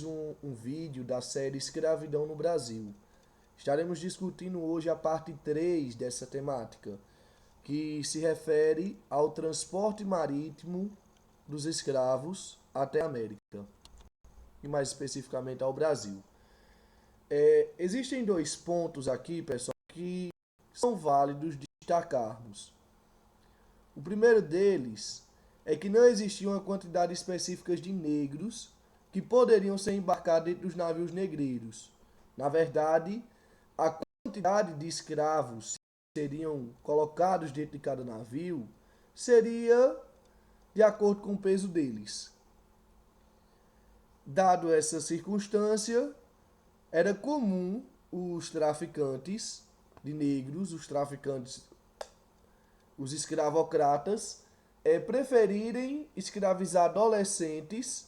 um vídeo da série Escravidão no Brasil. Estaremos discutindo hoje a parte 3 dessa temática, que se refere ao transporte marítimo dos escravos até a América, e mais especificamente ao Brasil. Existem dois pontos aqui, pessoal, que são válidos destacarmos. O primeiro deles é que não existia uma quantidade específica de negros que poderiam ser embarcados dentro dos navios negreiros. Na verdade, a quantidade de escravos que seriam colocados dentro de cada navio seria de acordo com o peso deles. Dado essa circunstância, era comum os traficantes de negros, os escravocratas, preferirem escravizar adolescentes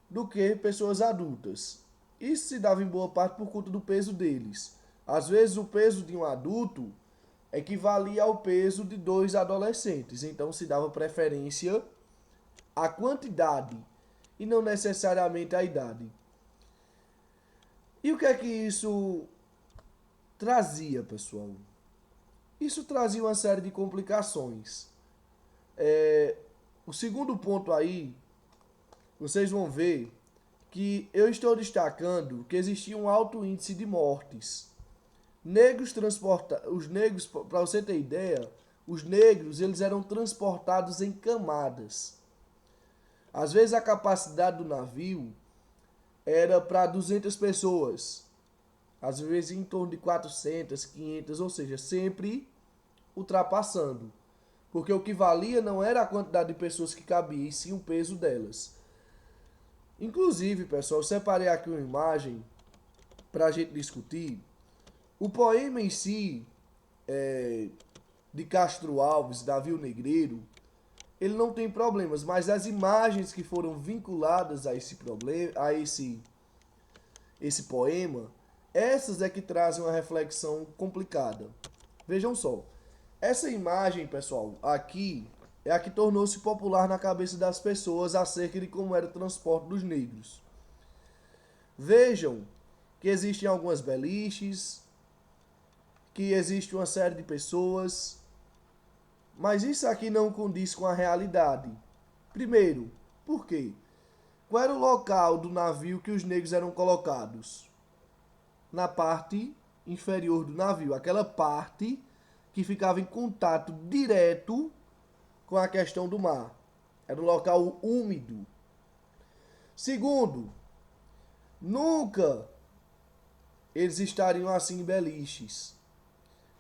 do que pessoas adultas. Isso se dava em boa parte por conta do peso deles. Às vezes o peso de um adulto equivalia ao peso de dois adolescentes, então se dava preferência à quantidade e não necessariamente à idade. E o que é que isso trazia, pessoal? Isso trazia uma série de complicações. O segundo ponto aí, vocês vão ver que eu estou destacando que existia um alto índice de mortes. Os negros, para você ter ideia, os negros eles eram transportados em camadas. Às vezes a capacidade do navio era para 200 pessoas, às vezes em torno de 400, 500, ou seja, sempre ultrapassando. Porque o que valia não era a quantidade de pessoas que cabia, e sim o peso delas. Inclusive, pessoal, eu separei aqui uma imagem para a gente discutir. O poema em si, de Castro Alves, Davi o Negreiro, ele não tem problemas, mas as imagens que foram vinculadas a esse problema, a esse poema, essas é que trazem uma reflexão complicada. Vejam só, essa imagem, pessoal, aqui é a que tornou-se popular na cabeça das pessoas acerca de como era o transporte dos negros. Vejam que existem algumas beliches, que existe uma série de pessoas, mas isso aqui não condiz com a realidade. Primeiro, por quê? Qual era o local do navio que os negros eram colocados? Na parte inferior do navio, aquela parte que ficava em contato direto com a questão do mar. Era um local úmido. Segundo, nunca eles estariam assim em beliches.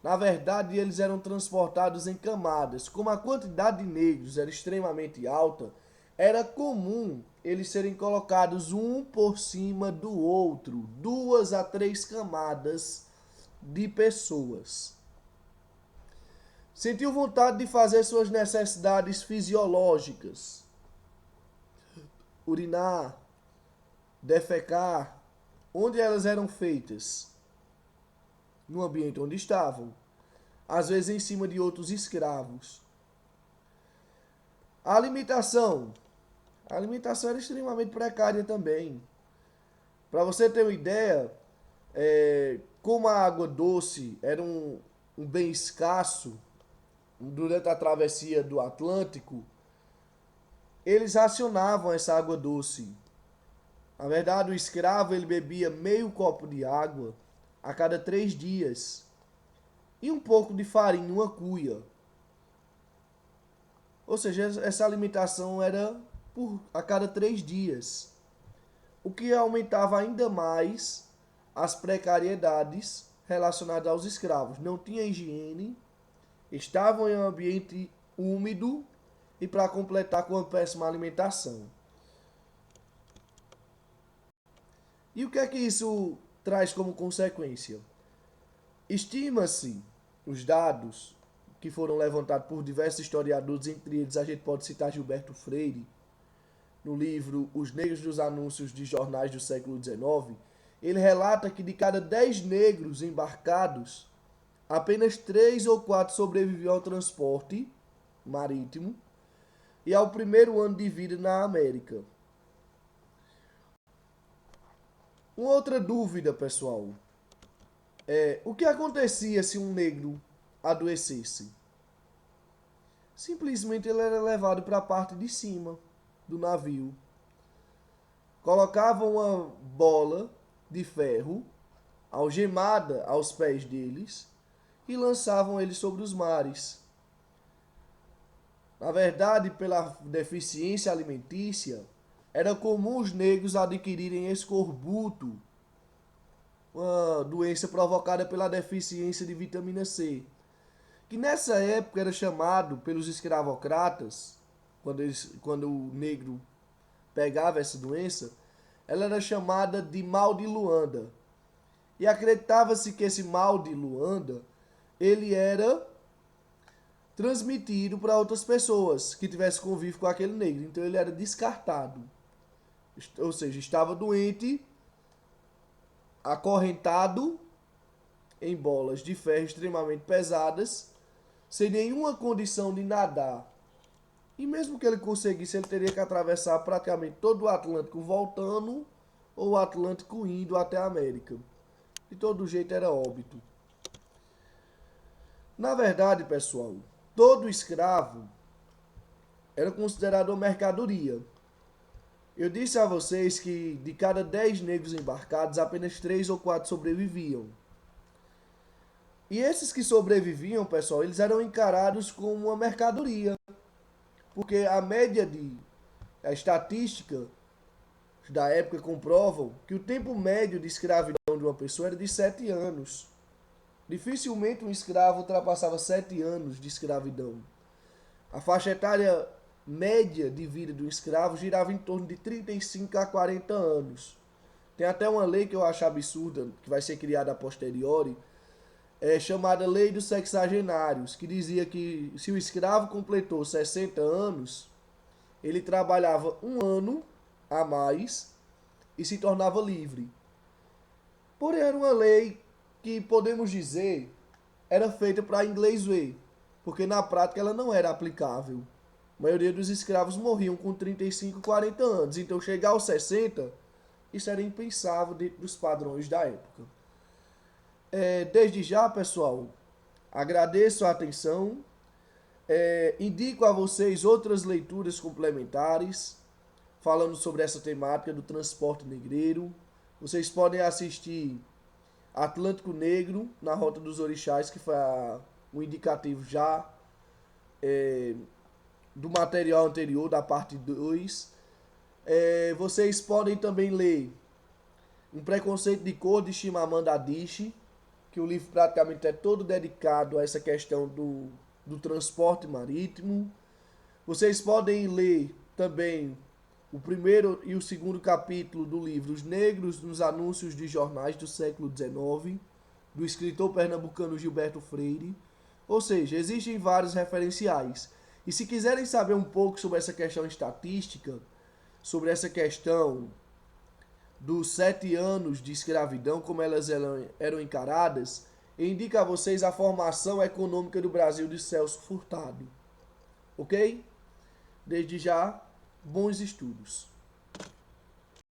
Na verdade, eles eram transportados em camadas. Como a quantidade de negros era extremamente alta, era comum eles serem colocados um por cima do outro, 2 a 3 camadas de pessoas. Sentiu vontade de fazer suas necessidades fisiológicas, urinar, defecar, onde elas eram feitas? No ambiente onde estavam, às vezes em cima de outros escravos. A alimentação era extremamente precária também. Para você ter uma ideia, como a água doce era um bem escasso durante a travessia do Atlântico, eles racionavam essa água doce. Na verdade, o escravo ele bebia meio copo de água a cada 3 dias e um pouco de farinha, uma cuia. Ou seja, essa alimentação era a cada 3 dias, o que aumentava ainda mais as precariedades relacionadas aos escravos. Não tinha higiene, estavam em um ambiente úmido e, para completar, com uma péssima alimentação. E o que é que isso traz como consequência? Estima-se, os dados que foram levantados por diversos historiadores, entre eles a gente pode citar Gilberto Freire, no livro Os Negros dos Anúncios de Jornais do século XIX, ele relata que de cada 10 negros embarcados, apenas 3 ou 4 sobreviviam ao transporte marítimo e ao primeiro ano de vida na América. Uma outra dúvida, pessoal, é o que acontecia se um negro adoecesse? Simplesmente ele era levado para a parte de cima do navio. Colocavam uma bola de ferro algemada aos pés deles e lançavam ele sobre os mares. Na verdade, pela deficiência alimentícia, era comum os negros adquirirem escorbuto, uma doença provocada pela deficiência de vitamina C, que nessa época era chamado pelos escravocratas, quando o negro pegava essa doença, ela era chamada de mal de Luanda. E acreditava-se que esse mal de Luanda, ele era transmitido para outras pessoas que tivessem convívio com aquele negro. Então ele era descartado. Ou seja, estava doente, acorrentado em bolas de ferro extremamente pesadas, sem nenhuma condição de nadar. E mesmo que ele conseguisse, ele teria que atravessar praticamente todo o Atlântico voltando ou o Atlântico indo até a América. De todo jeito era óbito. Na verdade, pessoal, todo escravo era considerado uma mercadoria. Eu disse a vocês que de cada 10 negros embarcados, apenas 3 ou 4 sobreviviam. E esses que sobreviviam, pessoal, eles eram encarados como uma mercadoria. Porque a estatística da época comprovam que o tempo médio de escravidão de uma pessoa era de 7 anos. Dificilmente um escravo ultrapassava 7 anos de escravidão. A faixa etária média de vida do escravo girava em torno de 35 a 40 anos. Tem até uma lei que eu acho absurda, que vai ser criada a posteriori, chamada Lei dos Sexagenários, que dizia que se o escravo completou 60 anos, ele trabalhava um ano a mais e se tornava livre. Porém, era uma lei que, podemos dizer, era feita para inglês ver, porque na prática ela não era aplicável. A maioria dos escravos morriam com 35, 40 anos, então chegar aos 60, isso era impensável dentro dos padrões da época. Desde já, pessoal, agradeço a atenção, indico a vocês outras leituras complementares, falando sobre essa temática do transporte negreiro. Vocês podem assistir Atlântico Negro, na Rota dos Orixás, que foi um indicativo já do material anterior, da parte 2. Vocês podem também ler Um Preconceito de Cor, de Chimamanda Adichie, que o livro praticamente é todo dedicado a essa questão do transporte marítimo. Vocês podem ler também o primeiro e o segundo capítulo do livro Os Negros nos Anúncios de Jornais do século XIX, do escritor pernambucano Gilberto Freire. Ou seja, existem vários referenciais. E se quiserem saber um pouco sobre essa questão estatística, sobre essa questão dos 7 anos de escravidão, como elas eram encaradas, indica a vocês a Formação Econômica do Brasil de Celso Furtado. Ok? Desde já, bons estudos.